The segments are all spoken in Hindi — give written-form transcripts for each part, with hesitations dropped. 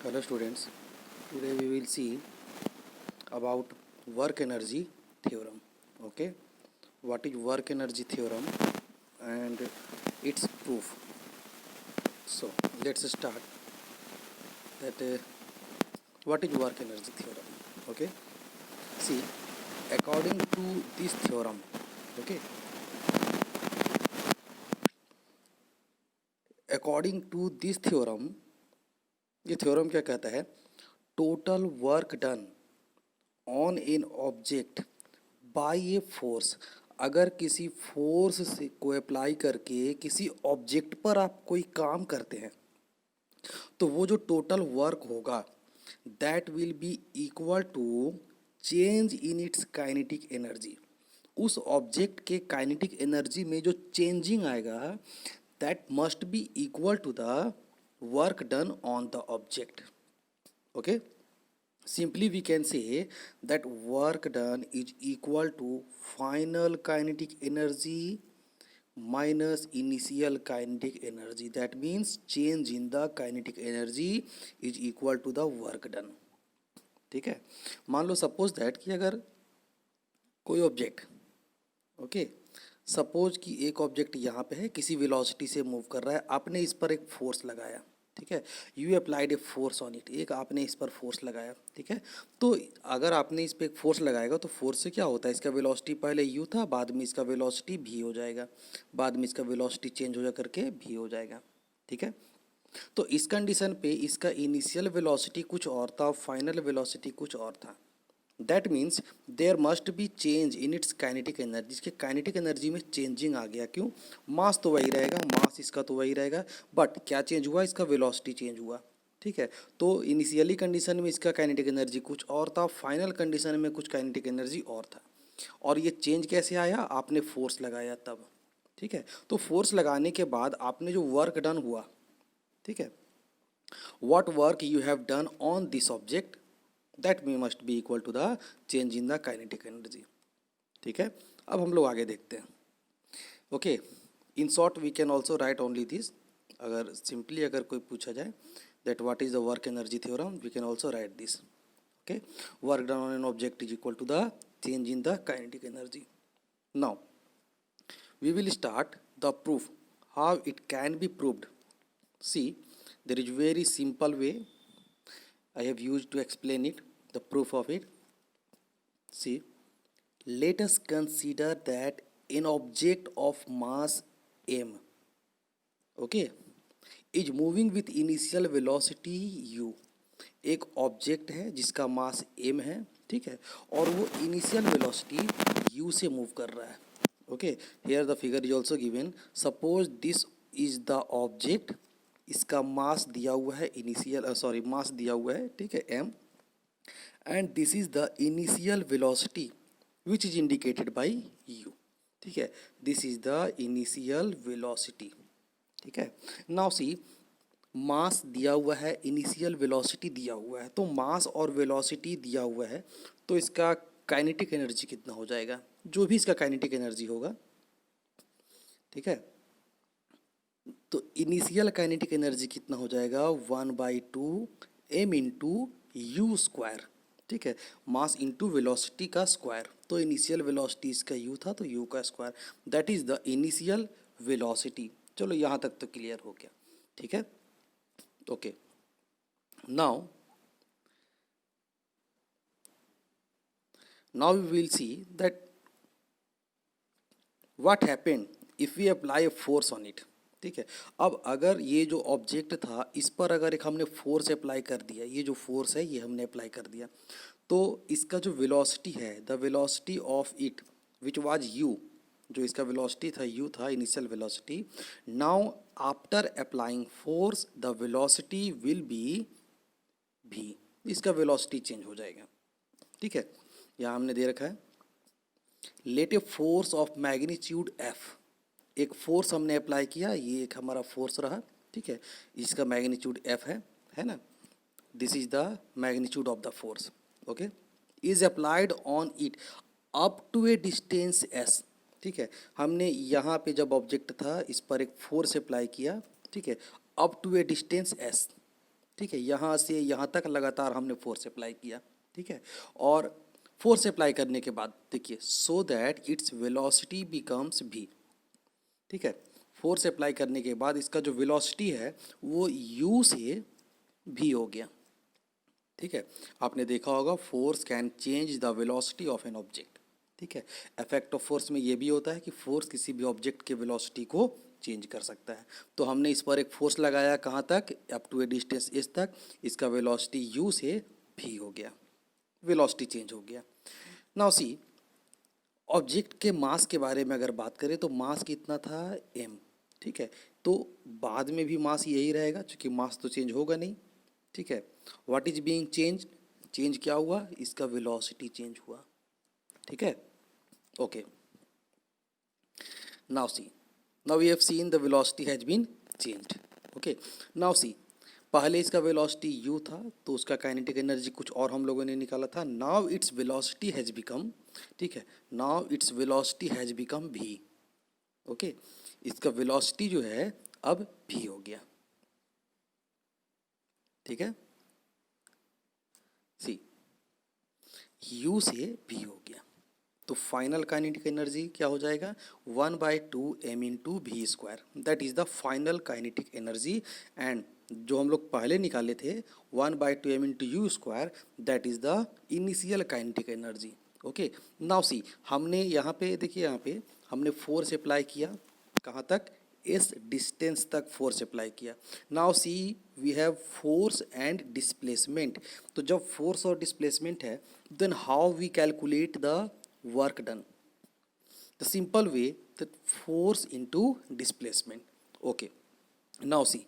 Hello students, today we will see about work energy theorem. Okay, what is work energy theorem and its proof. So let's start that what is work energy theorem. Okay, see, according to this theorem, okay, according to this theorem, ये थ्योरम क्या कहता है? Total work done on an object by a force. अगर किसी फोर्स से को अप्लाई करके किसी ऑब्जेक्ट पर आप कोई काम करते हैं तो वो जो टोटल वर्क होगा that will be equal to change in its kinetic energy. उस ऑब्जेक्ट के काइनेटिक एनर्जी में जो चेंजिंग आएगा that must be equal to the work done on the object. Okay, simply we can say that work done is equal to final kinetic energy minus initial kinetic energy. That means change in the kinetic energy is equal to the work done. ठीक है, मान लो सपोज दैट कि अगर कोई ऑब्जेक्ट, ओके, सपोज कि एक ऑब्जेक्ट यहाँ पे है, किसी वेलोसिटी से मूव कर रहा है, आपने इस पर एक फोर्स लगाया, ठीक है, you applied a force on it, एक आपने इस पर फोर्स लगाया, ठीक है। तो अगर आपने इस पर एक फोर्स लगाएगा तो फोर्स से क्या होता है, इसका वेलोसिटी पहले यू था, बाद में इसका वेलोसिटी भी हो जाएगा, बाद में इसका वेलोसिटी चेंज हो जा करके भी हो जाएगा, ठीक है। तो इस कंडीशन पे इसका इनिशियल वेलोसिटी कुछ और था, फाइनल वेलोसिटी कुछ और था। That means there must be change in its kinetic energy. इसके काइनेटिक एनर्जी में चेंजिंग आ गया, क्यों? मास तो वही रहेगा, मास इसका तो वही रहेगा, बट क्या चेंज हुआ, इसका वेलोसिटी चेंज हुआ, ठीक है। तो इनिशियली कंडीशन में इसका काइनेटिक एनर्जी कुछ और था, फाइनल कंडीशन में कुछ काइनेटिक एनर्जी और था। और ये चेंज कैसे आया, आपने फोर्स लगाया तब, ठीक है। तो फोर्स लगाने के बाद आपने जो वर्क डन हुआ, ठीक है, what work you have done on this object that must be equal to the change in the kinetic energy, ठीक है। अब हम लोग आगे देखते हैं। Okay, in short we can also write only this. अगर सिंपली अगर कोई पूछा जाए that what is the work energy theorem, we can also write this. Okay, work done on an object is equal to the change in the kinetic energy. Now we will start the proof how it can be proved. See, there is very simple way I have used to explain it, the proof of it. See, let us consider that an object of mass m, okay, is moving with initial velocity u. एक ऑब्जेक्ट है जिसका मास m है, ठीक है, और वो इनिशियल वेलोसिटी u से मूव कर रहा है। Okay, here the figure is also given. Suppose this is the object, इसका मास दिया हुआ है इनिशियल, सॉरी मास दिया हुआ है, ठीक है, m, and this is the initial velocity which is indicated by u, ठीक है, this is the initial velocity, ठीक है। नाउ सी, मास दिया हुआ है, इनिशियल वेलोसिटी दिया हुआ है, तो मास और वेलोसिटी दिया हुआ है, तो इसका काइनेटिक एनर्जी कितना हो जाएगा, जो भी इसका काइनेटिक एनर्जी होगा, ठीक है। तो इनिशियल काइनेटिक एनर्जी कितना हो जाएगा, 1/2 m इंटू यू स्क्वायर, ठीक है, मास इंटू वेलोसिटी का स्क्वायर। तो इनिशियल वेलोसिटी इसका u था तो u का square, that is the initial velocity. चलो यहाँ तक तो क्लियर हो गया, ठीक है। Okay, now we will see that what happened if we apply a force on it, ठीक है। अब अगर ये जो ऑब्जेक्ट था इस पर अगर एक हमने फोर्स अप्लाई कर दिया, ये जो फोर्स है ये हमने अप्लाई कर दिया, तो इसका जो वेलोसिटी है, the velocity of it which was u, जो इसका वेलोसिटी था u था, initial velocity, now after applying force the velocity will be v, इसका वेलोसिटी चेंज हो जाएगा, ठीक है। यहाँ हमने दे रखा है let a force of magnitude f, एक फोर्स हमने अप्लाई किया, ये एक हमारा फोर्स रहा, ठीक है, इसका मैग्नीट्यूड f है ना, this is the magnitude of the force, okay, is applied on it up to a distance s, ठीक है। हमने यहाँ पे जब ऑब्जेक्ट था इस पर एक फोर्स अप्लाई किया, ठीक है, up to a distance s, ठीक है, यहाँ से यहाँ तक लगातार हमने फोर्स अप्लाई किया, ठीक है, और फोर्स अप्लाई करने के बाद देखिए so that its velocity becomes v, ठीक है, फोर्स अप्लाई करने के बाद इसका जो वेलोसिटी है वो u से v हो गया, ठीक है। आपने देखा होगा force can change the velocity of an object, ठीक है। इफेक्ट ऑफ फोर्स में ये भी होता है कि फोर्स किसी भी ऑब्जेक्ट के वेलोसिटी को चेंज कर सकता है। तो हमने इस पर एक फोर्स लगाया कहाँ तक, अप टू ए डिस्टेंस इस तक, इसका वेलोसिटी u से v हो गया, वेलोसिटी चेंज हो गया। नाउ सी ऑब्जेक्ट के मास के बारे में अगर बात करें तो मास कितना था m, ठीक है, तो बाद में भी मास यही रहेगा क्योंकि मास तो चेंज होगा नहीं, ठीक है। What is being change, change क्या हुआ, इसका वेलोसिटी चेंज हुआ, ठीक है, okay. Now see, now we have seen the velocity has been changed, okay. Now see पहले इसका वेलोसिटी u था तो उसका काइनेटिक एनर्जी कुछ और हम लोगों ने निकाला था। Now its velocity has become, ठीक है, now its velocity has become v, okay, इसका वेलोसिटी जो है अब v हो गया, ठीक है, सी u से v हो गया, तो फाइनल काइनेटिक एनर्जी क्या हो जाएगा 1/2m into v square, that is the final kinetic energy. And जो हम लोग पहले निकाले थे 1/2m into u square, that is the initial kinetic energy, okay. Now see हमने यहाँ पे देखिए, यहाँ पे हमने फोर्स अप्लाई किया कहाँ तक, इस डिस्टेंस तक फोर्स अप्लाई किया। Now see we have force and displacement, तो जब फोर्स और डिस्प्लेसमेंट है then how we calculate the work done, the simple way that force into displacement, okay। now see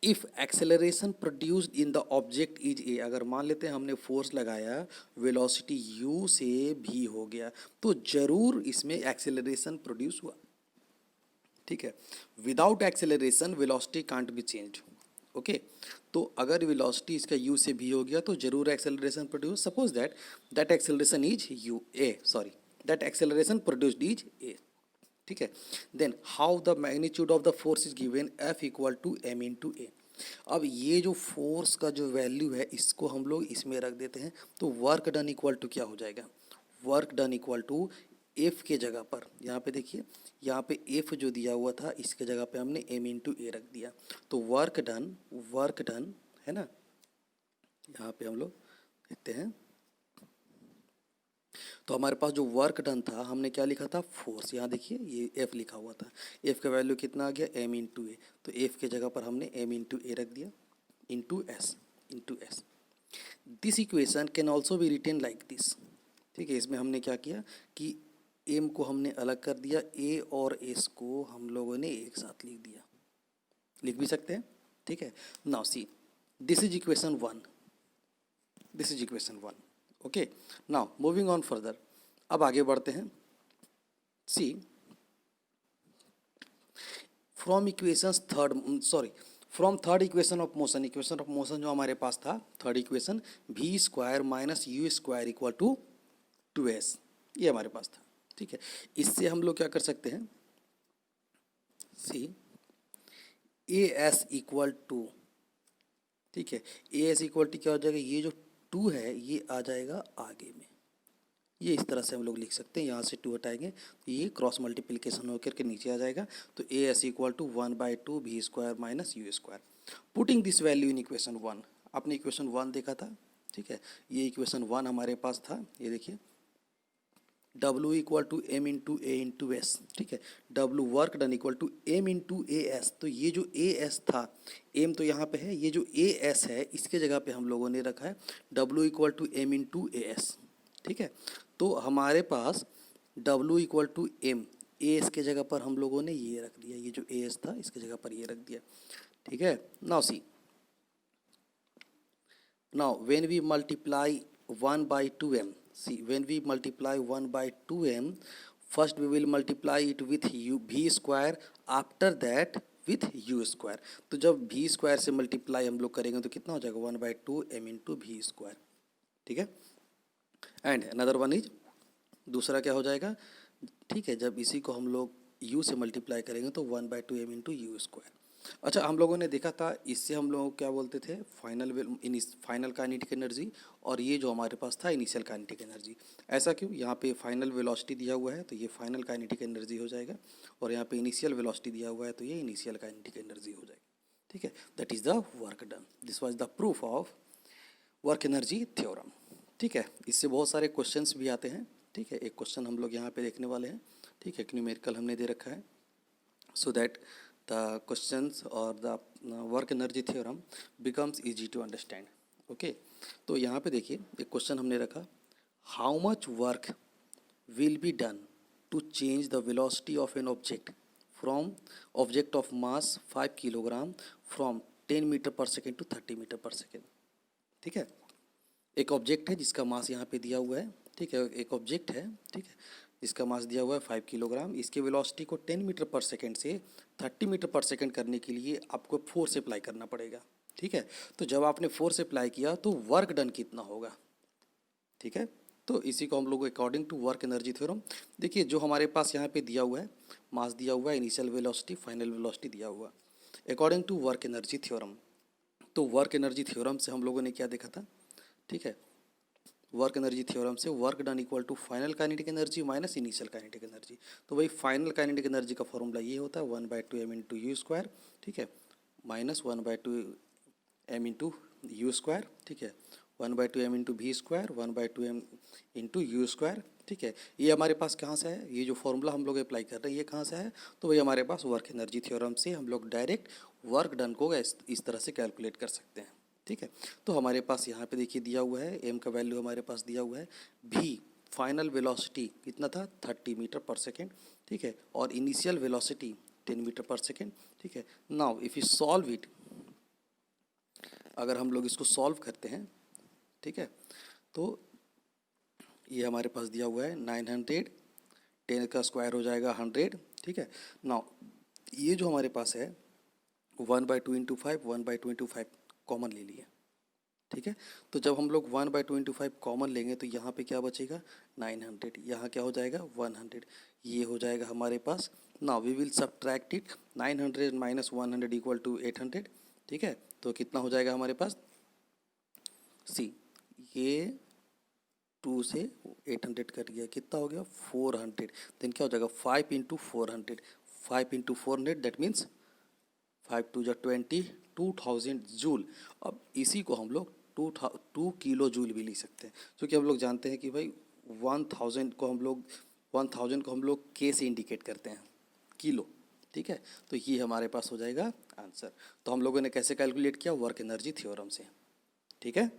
if acceleration produced in the object is a, अगर मान लेते हैं हमने फोर्स लगाया वेलोसिटी u से v हो गया तो जरूर इसमें एक्सेलरेशन प्रोड्यूस हुआ, ठीक है। Without acceleration velocity can't be changed, okay. तो अगर वेलोसिटी इसका u से v हो गया तो जरूर acceleration produce, suppose that that acceleration is u a, sorry that acceleration produced is a, ठीक है। Then how the magnitude of the force is given f equal to m into a. अब ये जो फोर्स का जो वैल्यू है इसको हम लोग इसमें रख देते हैं, तो वर्क डन इक्वल टू क्या हो जाएगा, work done equal to F के जगह पर, यहाँ पे देखिए यहाँ पे एफ जो दिया हुआ था इसके जगह पे हमने एम इंटू ए रख दिया, तो वर्क डन है ना, यहाँ पे हम लोग देखते हैं तो हमारे पास जो वर्क डन था हमने क्या लिखा था फोर्स, यहाँ देखिए ये एफ लिखा हुआ था, एफ का वैल्यू कितना आ गया एम इंटू ए, तो एफ के जगह पर हमने एम इंटू ए रख दिया into s. This equation can also be written like this, ठीक है। इसमें हमने क्या किया कि एम को हमने अलग कर दिया, ए और एस को हम लोगों ने एक साथ लिख दिया, लिख भी सकते हैं, ठीक है। Now see this is equation one, this is equation one, okay. Now moving on further, अब आगे बढ़ते हैं। See from equations third, sorry from third equation of motion, equation of motion जो हमारे पास था third equation v square minus u square equal to 2s, ये हमारे पास था, ठीक है। इससे हम लोग क्या कर सकते हैं, सी ए एस इक्वल टू, ठीक है, ए एस इक्वल टू क्या हो जाएगा, ये जो 2 है ये आ जाएगा आगे में, ये इस तरह से हम लोग लिख सकते हैं, यहाँ से 2 हटाएंगे तो ये क्रॉस मल्टीप्लिकेशन होकर के नीचे आ जाएगा, तो a s equal to 1/2 v square minus u square. Putting this value in equation 1, आपने इक्वेशन 1 देखा था, ठीक है, ये इक्वेशन 1 हमारे पास था, ये देखिए W equal to m into a into s, ठीक है, W work done equal to m into a s, तो ये जो ए एस था, एम तो यहाँ पे है, ये जो ए एस है इसके जगह पे हम लोगों ने रखा है W equal to m into a s, ठीक है। तो हमारे पास W equal to m, a s के जगह पर हम लोगों ने ये रख दिया, ये जो ए एस था इसके जगह पर ये रख दिया, ठीक है। Now see, now when we multiply 1/2m, see when we multiply 1/2m, first we will multiply it with u v square, after that with u square, तो जब v स्क्वायर से मल्टीप्लाई हम लोग करेंगे तो कितना हो जाएगा 1/2m इंटू वी स्क्वायर, ठीक है। एंड अनदर वन इज, दूसरा क्या हो जाएगा, ठीक है, जब इसी को हम लोग u से मल्टीप्लाई करेंगे तो 1/2m इंटू यू स्क्वायर। अच्छा, हम लोगों ने देखा था इससे हम लोग क्या बोलते थे, फाइनल काइनेटिक एनर्जी, और ये जो हमारे पास था इनिशियल काइनेटिक एनर्जी। ऐसा क्यों? यहाँ पे फाइनल वेलोसिटी दिया हुआ है तो ये फाइनल काइनेटिक एनर्जी हो जाएगा, और यहाँ पे इनिशियल वेलोसिटी दिया हुआ है तो ये इनिशियल काइनेटिक एनर्जी हो जाएगी। ठीक है, that is the work done. This was the proof of work energy theorem. ठीक है, इससे बहुत सारे क्वेश्चंस भी आते हैं। ठीक है, एक क्वेश्चन हम लोग यहाँ पे देखने वाले हैं। ठीक है, एक न्यूमेरिकल हमने दे रखा है, so that the questions or the work energy theorem becomes easy to understand. Okay, तो यहाँ पे देखिए एक क्वेश्चन हमने रखा, how much work will be done to change the velocity of an object of mass 5 kilogram from 10 metre पर सेकेंड टू 30 मीटर पर सेकेंड। ठीक है, एक ऑब्जेक्ट है जिसका मास यहाँ पे दिया हुआ है। ठीक है, एक ऑब्जेक्ट है, ठीक है, जिसका मास दिया हुआ है 5 किलोग्राम। इसके वेलोसिटी को 10 मीटर पर सेकेंड से 30 मीटर पर सेकेंड करने के लिए आपको फोर्स अप्लाई करना पड़ेगा। ठीक है, तो जब आपने फोर्स अप्लाई किया तो वर्क डन कितना होगा? ठीक है, तो इसी को हम लोग according to work energy theorem, देखिए जो हमारे पास यहाँ पे दिया हुआ है, मास दिया हुआ है, इनिशियल वेलोसिटी, फाइनल वेलोसिटी दिया हुआ, according to work energy theorem. तो वर्क एनर्जी थ्योरम से हम लोगों ने क्या देखा था? ठीक है, वर्क एनर्जी थ्योरम से work done equal to final kinetic energy minus initial kinetic energy. तो वही फाइनल काइनेटिक एनर्जी का फॉर्मूला ये होता है 1/2m/u²। ठीक है, माइनस 1/2m/u²। ठीक है, 1/2m/v², 1/2m/u²। ठीक है, ये हमारे पास कहाँ से है? ये जो फॉर्मूला हम लोग अप्लाई कर रहे हैं ये कहाँ से है? तो वही हमारे पास वर्क एनर्जी थ्योरम से हम लोग डायरेक्ट वर्क डन को इस तरह से कैलकुलेट कर सकते हैं। ठीक है, तो हमारे पास यहाँ पे देखिए दिया हुआ है, एम का वैल्यू हमारे पास दिया हुआ है, भी फाइनल वेलोसिटी कितना था 30 मीटर पर सेकेंड। ठीक है, और इनिशियल वेलोसिटी 10 मीटर पर सेकेंड। ठीक है, now if you solve it, अगर हम लोग इसको सॉल्व करते हैं, ठीक है, तो ये हमारे पास दिया हुआ है 900, 10 का स्क्वायर हो जाएगा 100। ठीक है, नाउ ये जो हमारे पास है 1/2 × 5, 1/2 × 5 कॉमन ले लिए। ठीक है, तो जब हम लोग 1/2 × 5 कॉमन लेंगे तो यहाँ पे क्या बचेगा 900, यहाँ क्या हो जाएगा 100, ये हो जाएगा हमारे पास। Now we will subtract it, 900 minus 100 equal to 800। ठीक है, तो कितना हो जाएगा हमारे पास, सी ये 2 से 800 कट गया, कितना हो गया 400। देन क्या हो जाएगा 5 × 400, 5 × 400 दैट मीन्स 5 × 2 = 20, 2000 जूल। अब इसी को हम लोग 2 किलो जूल भी लिख सकते हैं, क्योंकि हम लोग जानते हैं कि भाई 1000 को हम लोग के से इंडिकेट करते हैं, किलो। ठीक है, तो ये हमारे पास हो जाएगा आंसर। तो हम लोगों ने कैसे कैलकुलेट किया? वर्क एनर्जी थ्योरम से। ठीक है।